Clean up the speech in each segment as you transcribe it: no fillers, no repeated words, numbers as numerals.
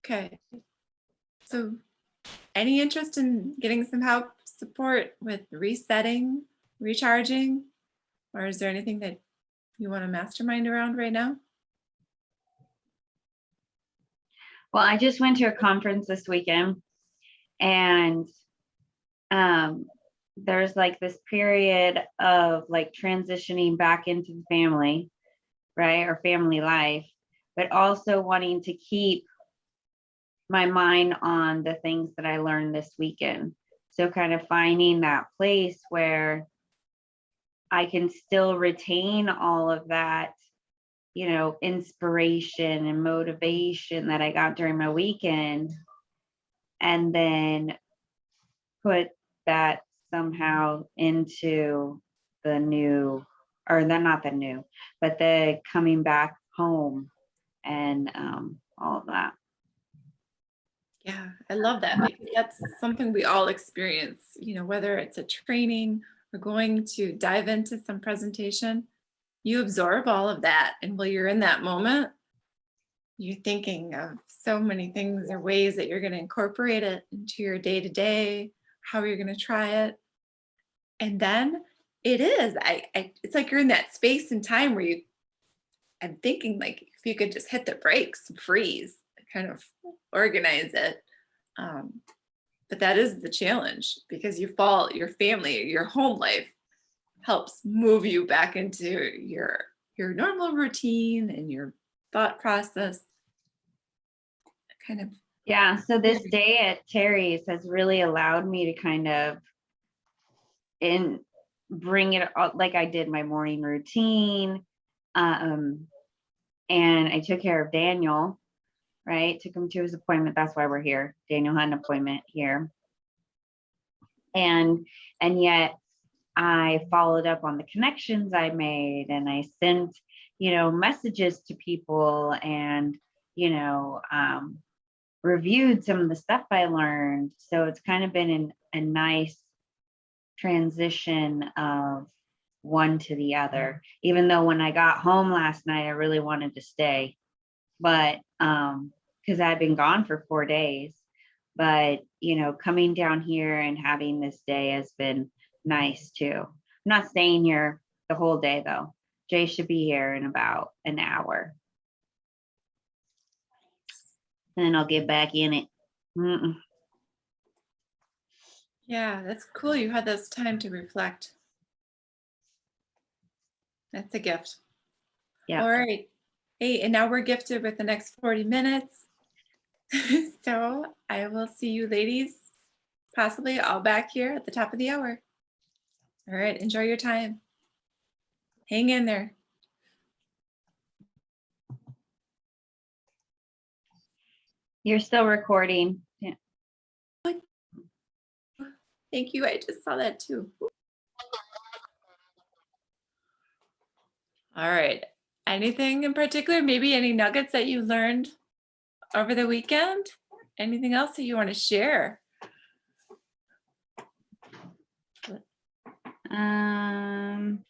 Okay. So, any interest in getting some help, support with resetting, recharging, or is there anything that you want to mastermind around right now? Well, I just went to a conference this weekend and um there's like this period of like transitioning back into the family, right? Or family life, but also wanting to keep my mind on the things that I learned this weekend. So kind of finding that place where I can still retain all of that, inspiration and motivation that I got during my weekend, and then put that somehow into the new, or the not the new, but the coming back home and all of that. Yeah, I love that because that's something we all experience, whether it's a training or going to dive into some presentation, you absorb all of that. And while you're in that moment, you're thinking of so many things or ways that you're going to incorporate it into your day to day, how you're going to try it. And then it's like you're in that space and time where I'm thinking like if you could just hit the brakes and freeze, kind of organize it. Um, but that is the challenge because your family, your home life helps move you back into your normal routine and your thought process. Kind of, Yeah. So this day at Terry's has really allowed me to kind of in bring it out like I did my morning routine. Um, and I took care of Daniel, right? Took him to his appointment. That's why we're here. Daniel had an appointment here. And yet I followed up on the connections I made, and I sent, messages to people, and, you know, um, reviewed some of the stuff I learned. So it's kind of been a nice transition of one to the other, even though when I got home last night, I really wanted to stay, but because I'd been gone for 4 days. But coming down here and having this day has been nice too. I'm not staying here the whole day though. Jay should be here in about an hour, and then I'll get back in it. Mm-mm. yeah, that's cool. You had this time to reflect. That's a gift. Yeah. All right. Hey, and now we're gifted with the next 40 minutes. So I will see you ladies possibly all back here at the top of the hour. All right. Enjoy your time. Hang in there. You're still recording. Yeah. Thank you. I just saw that too. All right. Anything in particular? Maybe any nuggets that you learned over the weekend? Anything else that you want to share? Um,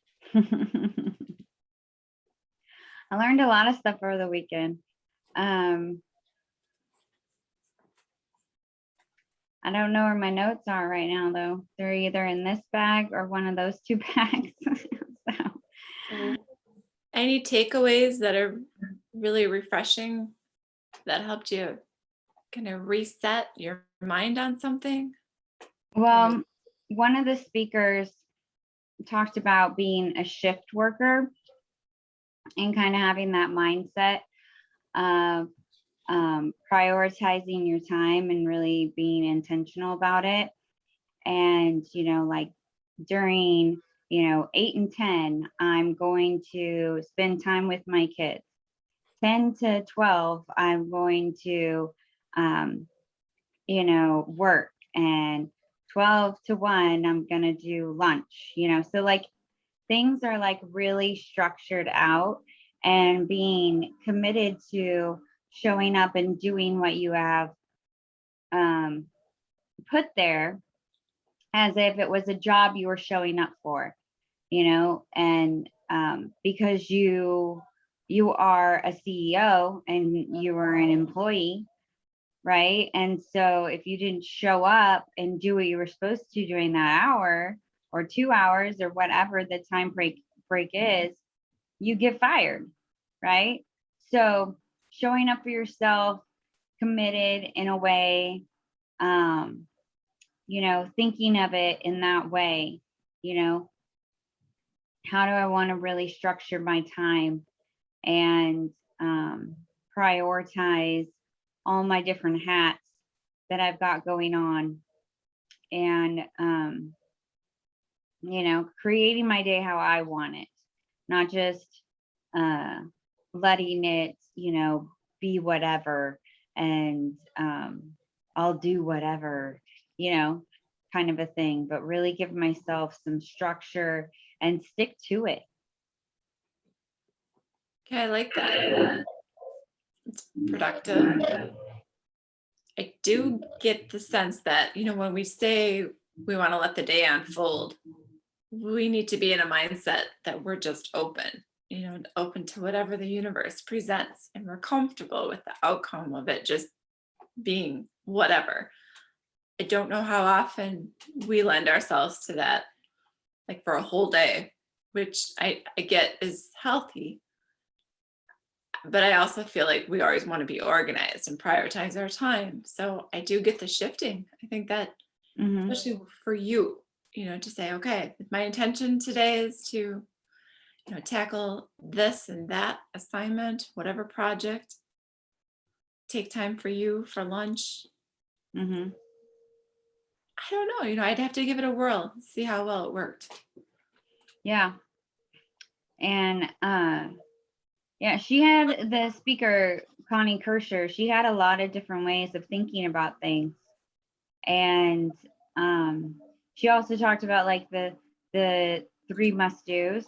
I learned a lot of stuff over the weekend. Um, I don't know where my notes are right now, though. They're either in this bag or one of those two bags. So, Any takeaways that are really refreshing that helped you kind of reset your mind on something? well, one of the speakers talked about being a shift worker and kind of having that mindset of prioritizing your time and really being intentional about it. And, like during, 8 and 10, I'm going to spend time with my kids. 10 to 12, I'm going to, um, work. And 12 to 1, I'm going to do lunch, so like things are like really structured out, and being committed to showing up and doing what you have um, put there as if it was a job you were showing up for, and because you are a CEO and you are an employee, right? And so if you didn't show up and do what you were supposed to during that hour or 2 hours or whatever the time break is, you get fired, right? So showing up for yourself, committed in a way, um, thinking of it in that way, you know, how do I want to really structure my time and um, prioritize all my different hats that I've got going on, and creating my day how I want it, not just uh, letting it, be whatever, and I'll do whatever, you know, kind of a thing, but really give myself some structure and stick to it. Okay, I like that. It's productive. I do get the sense that, when we say we want to let the day unfold, we need to be in a mindset that we're just open, open to whatever the universe presents, and we're comfortable with the outcome of it just being whatever. I don't know how often we lend ourselves to that, like for a whole day, which I get is healthy. But I also feel like we always want to be organized and prioritize our time. So I do get the shifting. I think that, Hmm. especially for you, to say, okay, my intention today is to, tackle this and that assignment, whatever project, take time for you for lunch. Hmm. I don't know, I'd have to give it a whirl, see how well it worked. Yeah. And yeah, she had the speaker, Connie Kirscher. She had a lot of different ways of thinking about things. And um, she also talked about like the three must do's,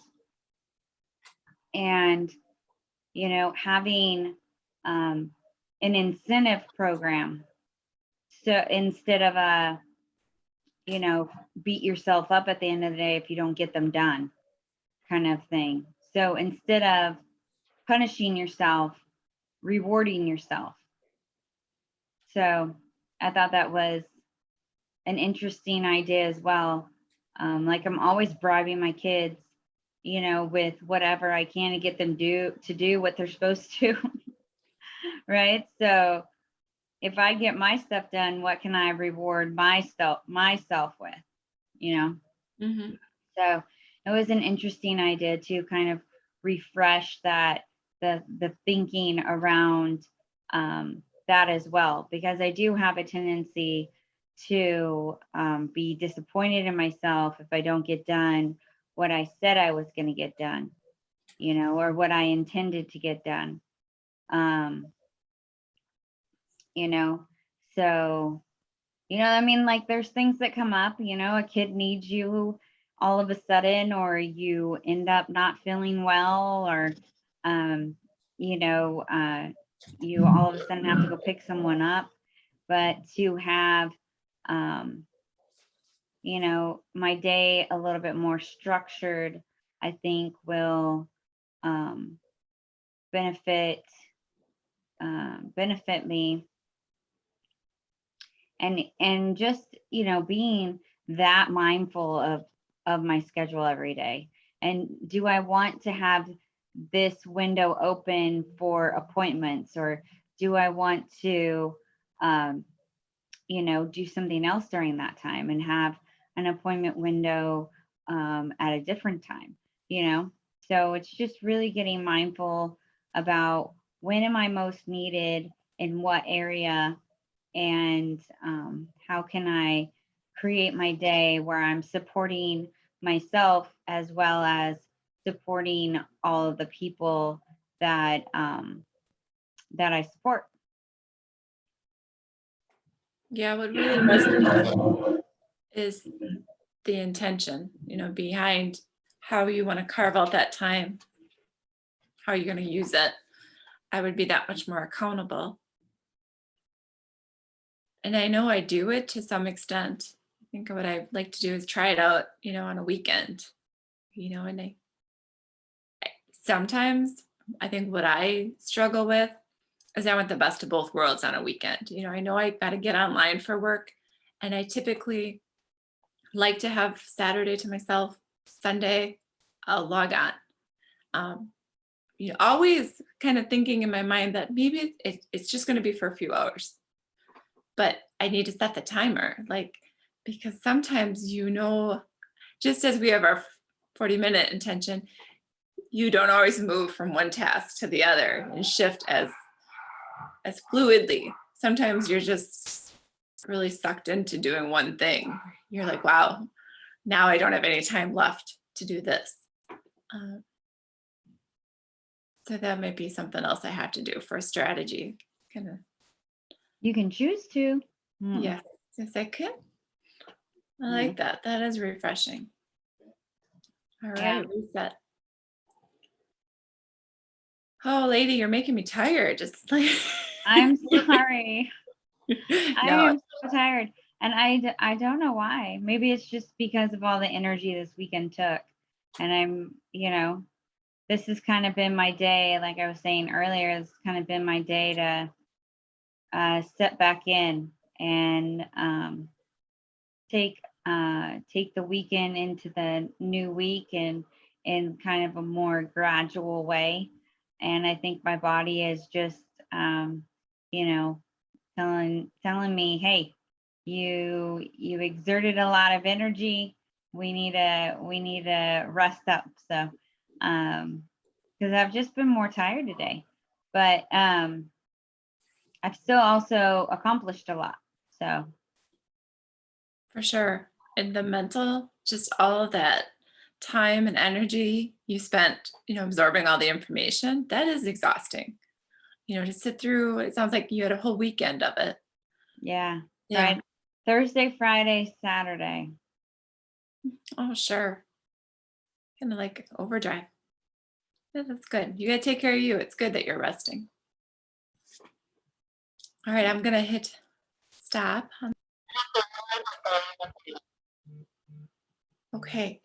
and having an incentive program. So instead of a beat yourself up at the end of the day if you don't get them done kind of thing. So instead of punishing yourself, rewarding yourself. So I thought that was an interesting idea as well. Like I'm always bribing my kids, with whatever I can to get them to do what they're supposed to, right? So if I get my stuff done, what can I reward myself with, you know? Hmm. So it was an interesting idea to kind of refresh the thinking around that as well, because I do have a tendency to be disappointed in myself if I don't get done what I said I was going to get done, or what I intended to get done. Um, you know, so I mean, like there's things that come up, a kid needs you all of a sudden, or you end up not feeling well, or, um, you know, uh, you all of a sudden have to go pick someone up. But to have, um, my day a little bit more structured, I think will um, benefit benefit me, and just being that mindful of my schedule every day. And do I want to have this window open for appointments, or do I want to um, do something else during that time and have an appointment window at a different time, so it's just really getting mindful about when am I most needed in what area, and how can I create my day where I'm supporting myself as well as supporting all of the people that I support. Yeah, what really resonates is the intention, behind how you want to carve out that time, how you're going to use it. I would be that much more accountable. And I know I do it to some extent. I think what I like to do is try it out, on a weekend, and sometimes I think what I struggle with is I want the best of both worlds on a weekend. I know I got to get online for work, and I typically like to have Saturday to myself. Sunday, I'll log on. Um, always kind of thinking in my mind that maybe it's just going to be for a few hours, but I need to set the timer, like, because sometimes, just as we have our 40-minute intention, you don't always move from one task to the other and shift as fluidly. Sometimes you're just really sucked into doing one thing. You're like, wow, now I don't have any time left to do this. Uh, so that might be something else I have to do for a strategy. Kind of, You can choose to. yes, yes, I could. I like that. That is refreshing. All Yeah. right, reset. Oh, lady, you're making me tired. Just like I'm sorry. I no, am so tired. And I don't know why. Maybe it's just because of all the energy this weekend took. And this has kind of been my day. Like I was saying earlier, it's kind of been my day to step back in and take the weekend into the new week and in kind of a more gradual way. And I think my body is just you know telling me, hey, you exerted a lot of energy. We need to rest up. So because I've just been more tired today. But I've still also accomplished a lot. So for sure. And the mental, just all of that time and energy you spent, absorbing all the information, that is exhausting. To sit through, it sounds like you had a whole weekend of it. yeah. Yeah. Friday, Thursday, Friday, Saturday. Oh, sure. Kind of like overdrive. Yeah, that's good. You got to take care of you. It's good that you're resting. All right, I'm going to hit stop. Okay.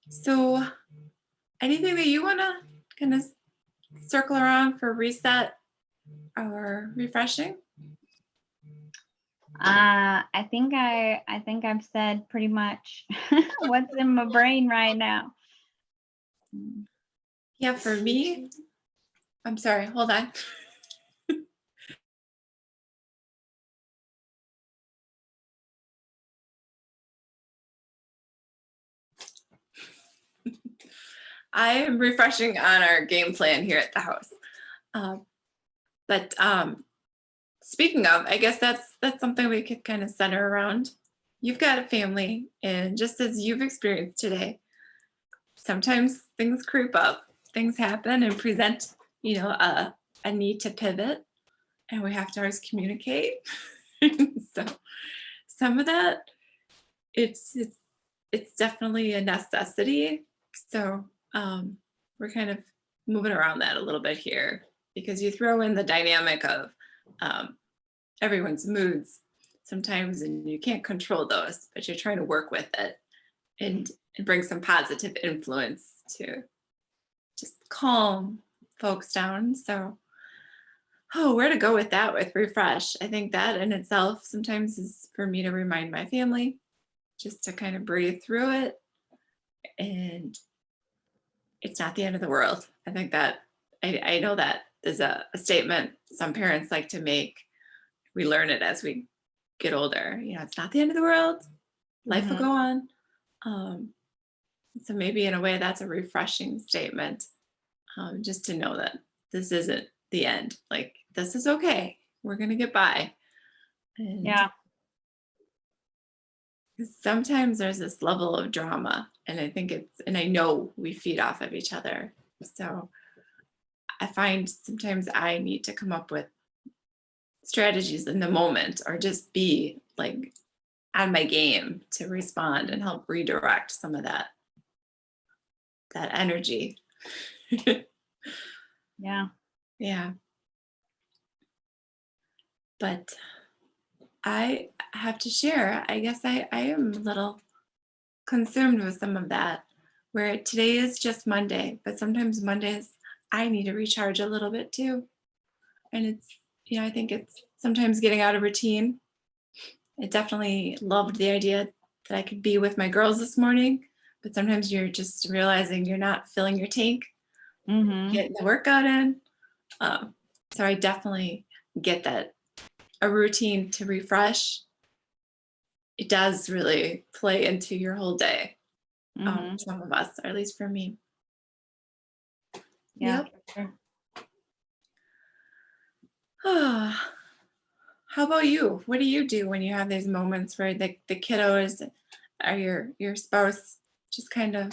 So, anything that you want to kind of circle around for reset or refreshing? I think I've said pretty much what's in my brain right now. Yeah, for me, I'm sorry, hold on. I am refreshing on our game plan here at the house. But speaking of, I guess that's something we could kind of center around. You've got a family, and just as you've experienced today, sometimes things creep up, things happen and present, a need to pivot, and we have to always communicate. So some of that, it's definitely a necessity. So we're kind of moving around that a little bit here, because you throw in the dynamic of everyone's moods sometimes, and you can't control those, but you're trying to work with it and bring some positive influence to just calm folks down. So, where to go with that with refresh? I think that in itself sometimes is for me to remind my family just to kind of breathe through it. And it's not the end of the world. I think that I know that is a statement some parents like to make. We learn it as we get older. It's not the end of the world. Life will Mhm. go on. Um, so maybe in a way that's a refreshing statement, just to know that this isn't the end. Like, this is okay. We're gonna get by. And Yeah. sometimes there's this level of drama, and I know we feed off of each other. So I find sometimes I need to come up with strategies in the moment, or just be like on my game to respond and help redirect some of that energy. Yeah. Yeah. But I have to share, I guess I am a little consumed with some of that, where today is just Monday, but sometimes Mondays I need to recharge a little bit too. And it's, I think it's sometimes getting out of routine. I definitely loved the idea that I could be with my girls this morning, but sometimes you're just realizing you're not filling your tank, getting the workout in. So I definitely get that a routine to refresh, it does really play into your whole day. Some of us, or at least for me. Yeah. Yep. For sure. How about you? What do you do when you have these moments where the kiddos or your spouse just kind of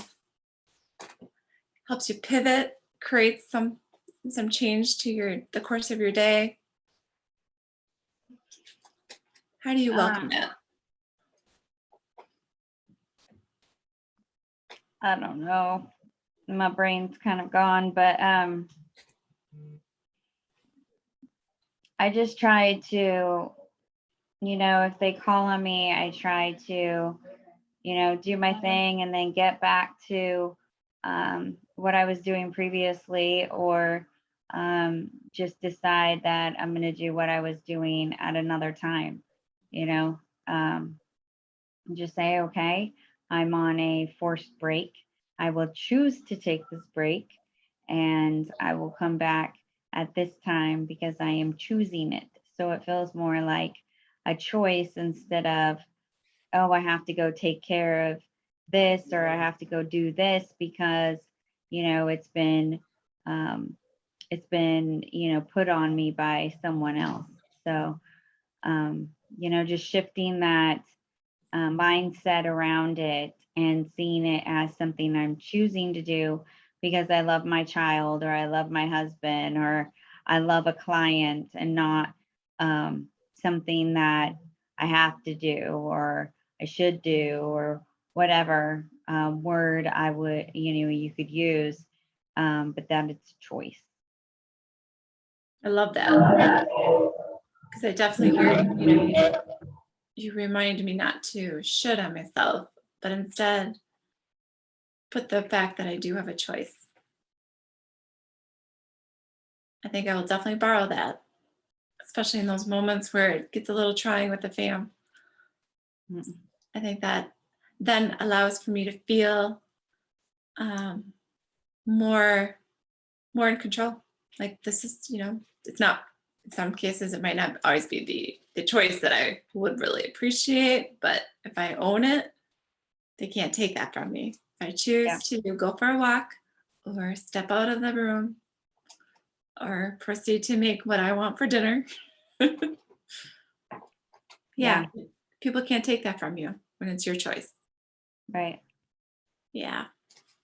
helps you pivot, creates some change to the course of your day? How do you welcome that? I don't know. My brain's kind of gone, but I just try to, if they call on me, I try to, do my thing and then get back to what I was doing previously, or just decide that I'm going to do what I was doing at another time, just say, okay, I'm on a forced break. I will choose to take this break and I will come back at this time because I am choosing it. So it feels more like a choice instead of, oh, I have to go take care of this or I have to go do this because, it's been, put on me by someone else. So, just shifting that mindset around it and seeing it as something I'm choosing to do because I love my child or I love my husband or I love a client, and not something that I have to do or I should do or whatever word I would, you could use, but that it's a choice. I love that because I definitely hear you remind me not to should on myself, but instead put the fact that I do have a choice. I think I will definitely borrow that, especially in those moments where it gets a little trying with the fam. Mm. I think that then allows for me to feel um, more in control. Like this is, it's not. In some cases, it might not always be the choice that I would really appreciate, but if I own it, they can't take that from me. If I choose to go for a walk or step out of the room or proceed to make what I want for dinner, yeah, people can't take that from you when it's your choice. Right. Yeah,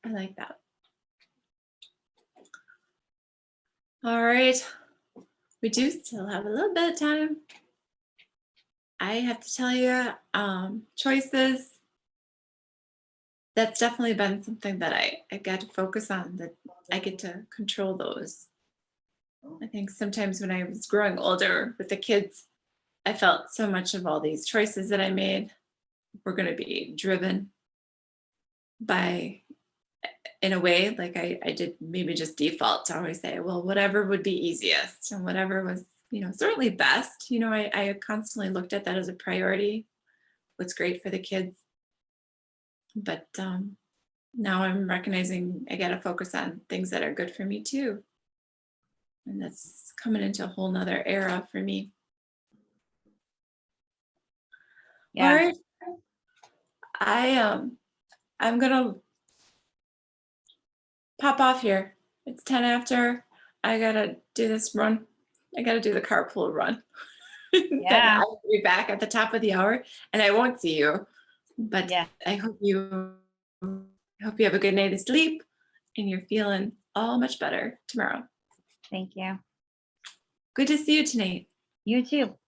I like that. All right, we do still have a little bit of time. I have to tell you, choices, that's definitely been something that I got to focus on, that I get to control those. I think sometimes when I was growing older with the kids, I felt so much of all these choices that I made were going to be driven by, in a way, like I did maybe just default to always say, well, whatever would be easiest and whatever was, certainly best. I constantly looked at that as a priority, what's great for the kids. But now I'm recognizing I got to focus on things that are good for me too. And that's coming into a whole nother era for me. Yeah. All right. I'm gonna pop off here. It's 10 after. I gotta do this run. I gotta do the carpool run. Then Yeah. I'll be back at the top of the hour and I won't see you. But Yeah. I hope you have a good night of sleep and you're feeling all much better tomorrow. Thank you. Good to see you tonight. You too.